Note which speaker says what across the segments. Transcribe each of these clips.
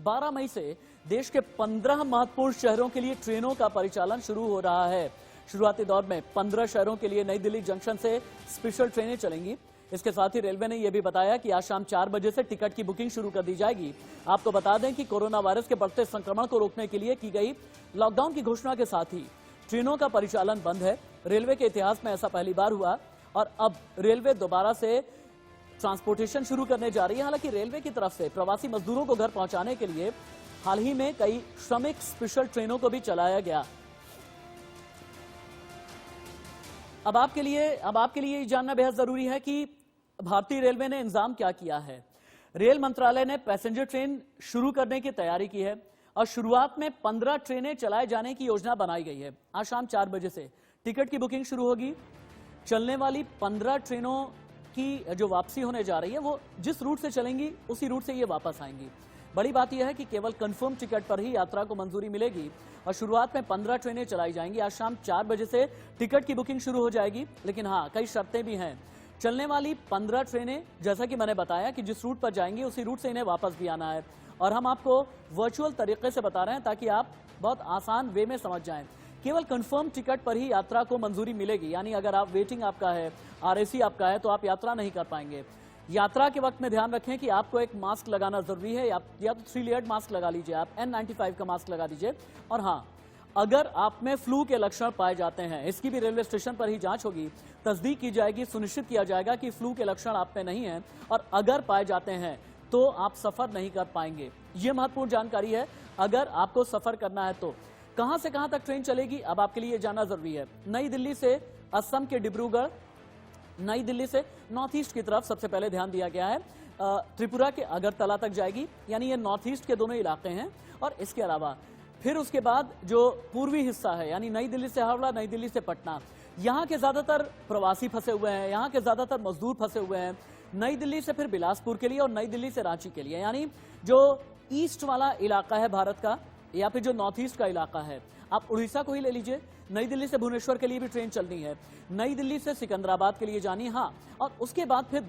Speaker 1: 12 मई से देश के 15 महत्वपूर्ण शहरों के लिए ट्रेनों का परिचालन शुरू हो रहा है। शुरुआती दौर में 15 शहरों के लिए नई दिल्ली जंक्शन से स्पेशल ट्रेनें चलेंगी। इसके साथ ही रेलवे ने यह भी बताया कि आज शाम 4 बजे से टिकट की बुकिंग शुरू कर दी जाएगी। आपको बता दें कि कोरोना वायरस के बढ़ते संक्रमण को रोकने के लिए की गई लॉकडाउन की घोषणा के साथ ही ट्रेनों का परिचालन बंद है। रेलवे के इतिहास में ऐसा पहली बार हुआ और अब रेलवे दोबारा से ट्रांसपोर्टेशन शुरू करने जा रही है। हालांकि रेलवे की तरफ से प्रवासी मजदूरों को घर पहुंचाने के लिए हाल ही में कई श्रमिक स्पेशल ट्रेनों को भी चलाया गया। अब आपके लिए ये जानना बेहद जरूरी है कि भारतीय रेलवे ने इंतजाम क्या किया है। रेल मंत्रालय ने पैसेंजर ट्रेन शुरू करने की तैयारी की है और शुरुआत में 15 ट्रेनें चलाए जाने की योजना बनाई गई है। आज शाम 4 बजे से टिकट की बुकिंग शुरू होगी। चलने वाली 15 ट्रेनों की जो वापसी होने जा रही है वो जिस रूट से चलेंगी उसी रूट से ये वापस आएंगी। बड़ी बात यह है कि केवल कंफर्म टिकट पर ही यात्रा को मंजूरी मिलेगी और शुरुआत में 15 ट्रेनें चलाई जाएंगी। आज शाम 4 बजे से टिकट की बुकिंग शुरू हो जाएगी, लेकिन हाँ, कई शर्तें भी हैं। चलने वाली 15 ट्रेनें, जैसा कि मैंने बताया कि जिस रूट पर जाएंगी उसी रूट से इन्हें वापस भी आना है और हम आपको वर्चुअल तरीके से बता रहे हैं ताकि आप बहुत आसान वे में समझ जाएं। केवल कंफर्म टिकट पर ही यात्रा को मंजूरी मिलेगी, यानी अगर आप वेटिंग आपका है, आरएसी आपका है, तो आप यात्रा नहीं कर पाएंगे। यात्रा के वक्त में ध्यान रखें कि आपको एक मास्क लगाना जरूरी है, या तो 3 लेयर्ड मास्क लगा लीजिए, आप N95 का मास्क लगा दीजिए। और हाँ, अगर आप में फ्लू के लक्षण पाए जाते हैं, इसकी भी रेलवे स्टेशन पर ही जांच होगी, तस्दीक की जाएगी, सुनिश्चित किया जाएगा कि फ्लू के लक्षण आप में नहीं हैं और अगर पाए जाते हैं तो आप सफर नहीं कर पाएंगे। यह महत्वपूर्ण जानकारी है। अगर आपको सफर करना है तो कहां से कहां तक ट्रेन चलेगी, अब आपके लिए जानना जरूरी है। नई दिल्ली से असम के डिब्रूगढ़, नई दिल्ली से नॉर्थ ईस्ट की तरफ सबसे पहले ध्यान दिया गया है। त्रिपुरा के अगरतला तक जाएगी, यानी ये नॉर्थ ईस्ट के दोनों इलाके हैं। और इसके अलावा फिर उसके बाद जो पूर्वी हिस्सा है, यानी नई दिल्ली से हावड़ा, नई दिल्ली से पटना, यहाँ के ज्यादातर प्रवासी फंसे हुए हैं, यहाँ के ज्यादातर मजदूर फंसे हुए हैं। नई दिल्ली से फिर बिलासपुर के लिए और नई दिल्ली से रांची के लिए, यानी जो ईस्ट वाला इलाका है भारत का या फिर जो नॉर्थ ईस्ट का इलाका है। आप उड़ीसा को ही ले लीजिए, नई दिल्ली से भुवनेश्वर के लिए भी ट्रेन चलनी है, नई दिल्ली से सिकंदराबाद के लिए जानी, हाँ। और उसके बाद फिर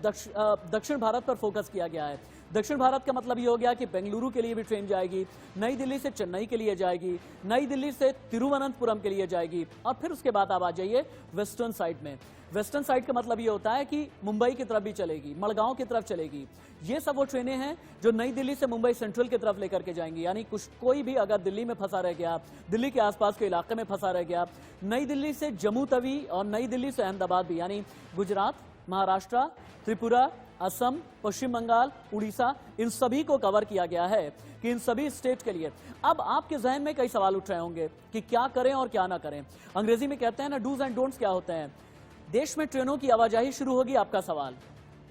Speaker 1: दक्षिण भारत पर फोकस किया गया है। दक्षिण भारत का मतलब ये हो गया कि बेंगलुरु के लिए भी ट्रेन जाएगी, नई दिल्ली से चेन्नई के लिए जाएगी, नई दिल्ली से तिरुवनंतपुरम के लिए जाएगी और फिर उसके बाद आप आ जाइए वेस्टर्न साइड में। वेस्टर्न साइड का मतलब ये होता है कि मुंबई की तरफ भी चलेगी, मड़गांव की तरफ चलेगी। ये सब वो ट्रेनें हैं जो नई दिल्ली से मुंबई सेंट्रल की तरफ लेकर के जाएंगी। यानी कोई भी अगर दिल्ली में फंसा रह गया, दिल्ली के आसपास के इलाके में फंसा रह गया, नई दिल्ली से जम्मू तवी और नई दिल्ली से अहमदाबाद भी, यानी गुजरात, महाराष्ट्र, त्रिपुरा, असम, पश्चिम बंगाल, उड़ीसा, इन सभी को कवर किया गया है कि इन सभी स्टेट के लिए। अब आपके जहन में कई सवाल उठ रहे होंगे कि क्या करें और क्या ना करें। अंग्रेजी में कहते हैं ना, डूज एंड डोंट्स क्या होते हैं। देश में ट्रेनों की आवाजाही शुरू होगी, आपका सवाल,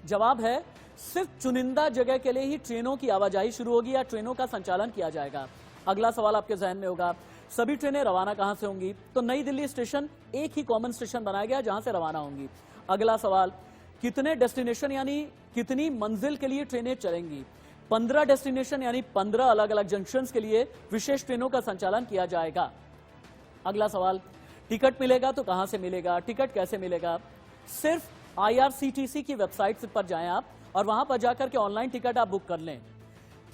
Speaker 1: जवाब है सिर्फ चुनिंदा जगह के लिए ही ट्रेनों की आवाजाही शुरू होगी या ट्रेनों का संचालन किया जाएगा। अगला सवाल आपके जहन में होगा, सभी ट्रेनें रवाना कहां से होंगी? तो नई दिल्ली स्टेशन एक ही कॉमन स्टेशन बनाया गया जहां से रवाना होंगी। अगला सवाल, कितने डेस्टिनेशन यानी कितनी मंजिल के लिए ट्रेनें चलेंगी? 15 डेस्टिनेशन यानी 15 अलग अलग जंक्शंस के लिए विशेष ट्रेनों का संचालन किया जाएगा। अगला सवाल, टिकट मिलेगा तो कहां से मिलेगा, टिकट कैसे मिलेगा? सिर्फ IRCTC की वेबसाइट पर जाएं आप और वहां पर जाकर के ऑनलाइन टिकट आप बुक कर लें।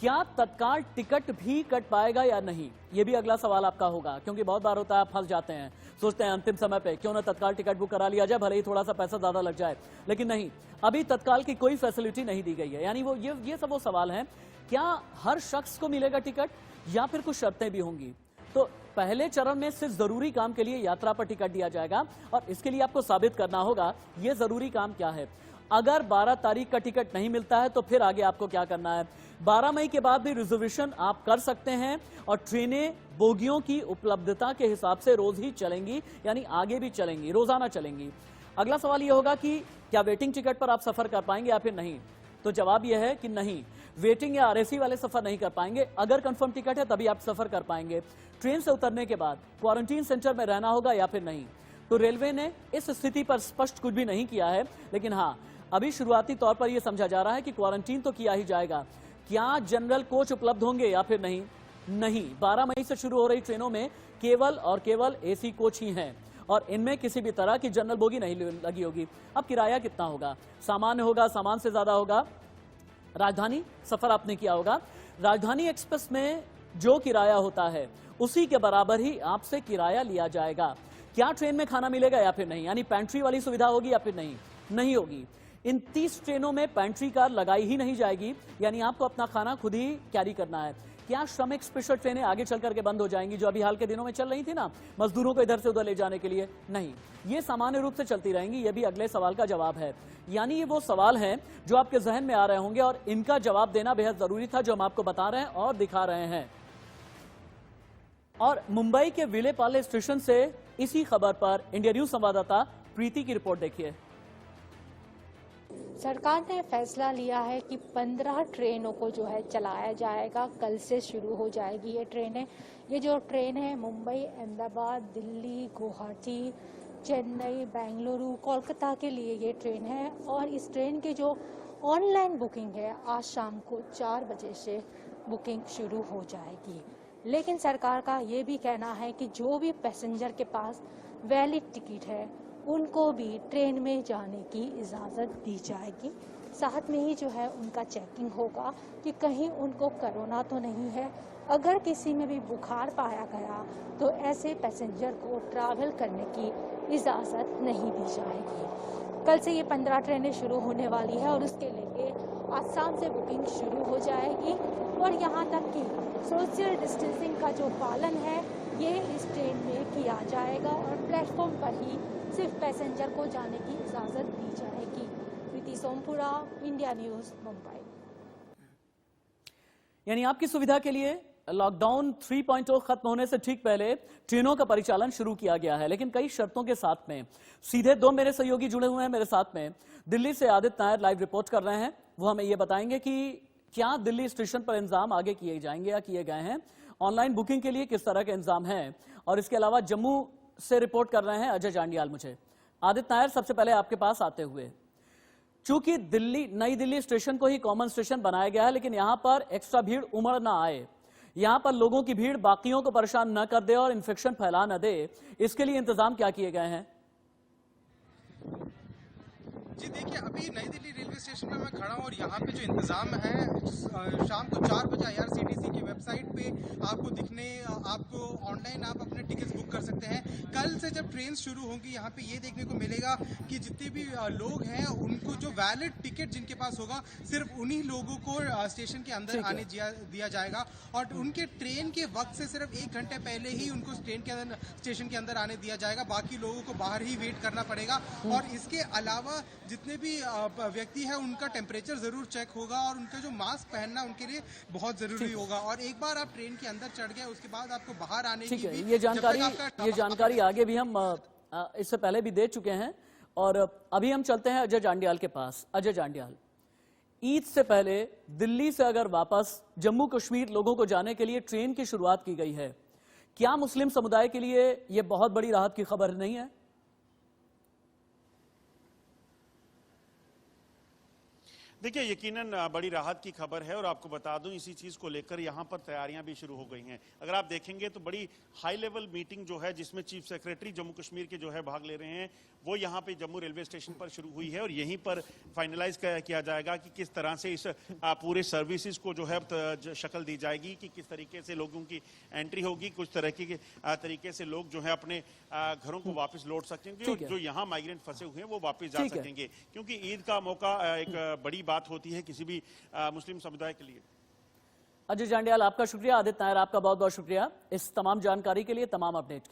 Speaker 1: क्या तत्काल टिकट भी कट पाएगा या नहीं, यह भी अगला सवाल आपका होगा, क्योंकि बहुत बार होता है आप फंस जाते हैं, सोचते हैं अंतिम समय पे क्यों ना तत्काल टिकट बुक करा लिया जाए, भले ही थोड़ा सा पैसा ज्यादा लग जाए। लेकिन नहीं, अभी तत्काल की कोई फैसिलिटी नहीं दी गई है। यानी वो ये सब वो सवाल हैं, क्या हर शख्स को मिलेगा टिकट या फिर कुछ शर्तें भी होंगी? तो पहले चरण में सिर्फ जरूरी काम के लिए यात्रा पर टिकट दिया जाएगा और इसके लिए आपको साबित करना होगा ये जरूरी काम क्या है। अगर 12 तारीख का टिकट नहीं मिलता है तो फिर आगे आपको क्या करना है? 12 मई के बाद भी रिजर्वेशन आप कर सकते हैं और ट्रेनें बोगियों की उपलब्धता के हिसाब से रोज ही चलेंगी, यानी आगे भी चलेंगी, रोजाना चलेंगी। अगला सवाल यह होगा कि क्या वेटिंग टिकट पर आप सफर कर पाएंगे या फिर नहीं? तो जवाब यह है कि नहीं, वेटिंग या आरएसी वाले सफर नहीं कर पाएंगे। अगर कंफर्म टिकट है तभी आप सफर कर पाएंगे। ट्रेन से उतरने के बाद क्वारंटीन सेंटर में रहना होगा या फिर नहीं? तो रेलवे ने इस स्थिति पर स्पष्ट कुछ भी नहीं किया है, लेकिन हाँ, अभी शुरुआती तौर पर यह समझा जा रहा है कि क्वारंटीन तो किया ही जाएगा। क्या जनरल कोच उपलब्ध होंगे या फिर नहीं? नहीं, 12 मई से शुरू हो रही ट्रेनों में केवल और केवल एसी कोच ही हैं और इनमें किसी भी तरह की जनरल बोगी नहीं लगी होगी। अब किराया कितना होगा? सामान्य होगा, सामान से ज्यादा होगा? राजधानी सफर आपने किया होगा राजधानी एक्सप्रेस में जो किराया होता है उसी के बराबर ही आपसे किराया लिया जाएगा। क्या ट्रेन में खाना मिलेगा या फिर नहीं, यानी पेंट्री वाली सुविधा होगी या फिर नहीं, नहीं होगी। इन 30 ट्रेनों में पेंट्री कार लगाई ही नहीं जाएगी, यानी आपको अपना खाना खुद ही कैरी करना है। क्या श्रमिक स्पेशल ट्रेनें आगे चल करके बंद हो जाएंगी, जो अभी हाल के दिनों में चल रही थी ना, मजदूरों को इधर से उधर ले जाने के लिए? नहीं, ये सामान्य रूप से चलती रहेंगी। ये भी अगले सवाल का जवाब है। यानी ये वो सवाल हैं जो आपके जहन में आ रहे होंगे और इनका जवाब देना बेहद जरूरी था, जो हम आपको बता रहे हैं और दिखा रहे हैं। और मुंबई के विलेपाले स्टेशन से इसी खबर पर इंडिया न्यूज संवाददाता प्रीति की रिपोर्ट देखिए।
Speaker 2: सरकार ने फैसला लिया है कि 15 ट्रेनों को जो है चलाया जाएगा। कल से शुरू हो जाएगी ये ट्रेनें। ये जो ट्रेन है मुंबई, अहमदाबाद, दिल्ली, गुवाहाटी, चेन्नई, बेंगलुरु, कोलकाता के लिए ये ट्रेन है। और इस ट्रेन की जो ऑनलाइन बुकिंग है, आज शाम को 4 बजे से बुकिंग शुरू हो जाएगी। लेकिन सरकार का ये भी कहना है कि जो भी पैसेंजर के पास वैलिड टिकट है उनको भी ट्रेन में जाने की इजाज़त दी जाएगी। साथ में ही जो है उनका चेकिंग होगा कि कहीं उनको कोरोना तो नहीं है। अगर किसी में भी बुखार पाया गया तो ऐसे पैसेंजर को ट्रैवल करने की इजाज़त नहीं दी जाएगी। कल से ये 15 ट्रेनें शुरू होने वाली है और उसके लिए आज शाम से बुकिंग शुरू हो जाएगी। और यहाँ तक कि सोशल डिस्टेंसिंग का जो पालन है ये इस ट्रेन में किया जाएगा और प्लेटफॉर्म पर ही सिर्फ पैसेंजर को जाने की इजाजत दी जाएगी। प्रीति सोमपुरा, इंडिया न्यूज, मुंबई।
Speaker 1: यानी आपकी सुविधा के लिए लॉकडाउन 3.0 खत्म होने से ठीक पहले ट्रेनों का परिचालन शुरू किया गया है, लेकिन कई शर्तों के साथ में। सीधे 2 मेरे सहयोगी जुड़े हुए हैं मेरे साथ में। दिल्ली से आदित्य नायर लाइव रिपोर्ट कर रहे हैं। वो हमें ये बताएंगे कि क्या दिल्ली स्टेशन पर इंतजाम आगे किए जाएंगे या किए गए हैं, ऑनलाइन बुकिंग के लिए किस तरह के इंतजाम हैं, और इसके अलावा जम्मू से रिपोर्ट कर रहे हैं अजय जांडियाल। मुझे आदित्य नायर, सबसे पहले आपके पास आते हुए, चूंकि नई दिल्ली स्टेशन को ही कॉमन स्टेशन बनाया गया है, लेकिन यहां पर एक्स्ट्रा भीड़ उमड़ ना आए, यहां पर लोगों की भीड़ बाकियों को परेशान न कर दे और इन्फेक्शन फैला न दे, इसके लिए इंतजाम क्या किए गए हैं?
Speaker 3: जी देखिए, अभी नई दिल्ली रेलवे स्टेशन पर मैं खड़ा हूँ और यहाँ पे जो इंतज़ाम है, शाम को 4 बजे IRCTC की वेबसाइट पे आपको ऑनलाइन आप अपने टिकट्स बुक कर सकते हैं। कल से जब ट्रेन शुरू होंगी यहाँ पे ये देखने को मिलेगा कि जितने भी लोग हैं उनको जो वैलिड टिकट जिनके पास होगा, सिर्फ उन्हीं लोगों को स्टेशन के अंदर आने दिया जाएगा और उनके ट्रेन के वक्त से सिर्फ 1 घंटे पहले ही उनको स्टेशन के अंदर आने दिया जाएगा। बाकी लोगों को बाहर ही वेट करना पड़ेगा। और इसके अलावा जितने भी व्यक्ति हैं उनका टेम्परेचर जरूर चेक होगा और उनका जो मास्क पहनना उनके लिए बहुत जरूरी होगा। और एक बार आप ट्रेन के अंदर चढ़ गए उसके बाद आपको बाहर आने की भी
Speaker 1: ये जानकारी आगे भी हम इससे पहले भी दे चुके हैं। और अभी हम चलते हैं अजय जांडियाल के पास। अजय जांडियाल, ईद से पहले दिल्ली से अगर वापस जम्मू कश्मीर लोगों को जाने के लिए ट्रेन की शुरुआत की गई है, क्या मुस्लिम समुदाय के लिए यह बहुत बड़ी राहत की खबर नहीं है?
Speaker 4: देखिए, यकीनन बड़ी राहत की खबर है और आपको बता दूं इसी चीज को लेकर यहां पर तैयारियां भी शुरू हो गई हैं। अगर आप देखेंगे तो बड़ी हाई लेवल मीटिंग जो है जिसमें चीफ सेक्रेटरी जम्मू कश्मीर के जो है भाग ले रहे हैं, वो यहां पे जम्मू रेलवे स्टेशन पर शुरू हुई है और यहीं पर फाइनलाइज किया जाएगा कि किस तरह से इस पूरे सर्विसेज को जो है शक्ल दी जाएगी, कि किस तरीके से लोगों की एंट्री होगी, कुछ तरह के तरीके से लोग जो है अपने घरों को वापस लौट सकेंगे और जो यहाँ माइग्रेंट फंसे हुए हैं वो वापस जा सकेंगे, क्योंकि ईद का मौका एक बड़ी बात होती है किसी भी मुस्लिम समुदाय के लिए।
Speaker 1: अजय जांडियाल, आपका शुक्रिया। आदित्य नायर, आपका बहुत बहुत शुक्रिया इस तमाम जानकारी के लिए, तमाम अपडेट के लिए।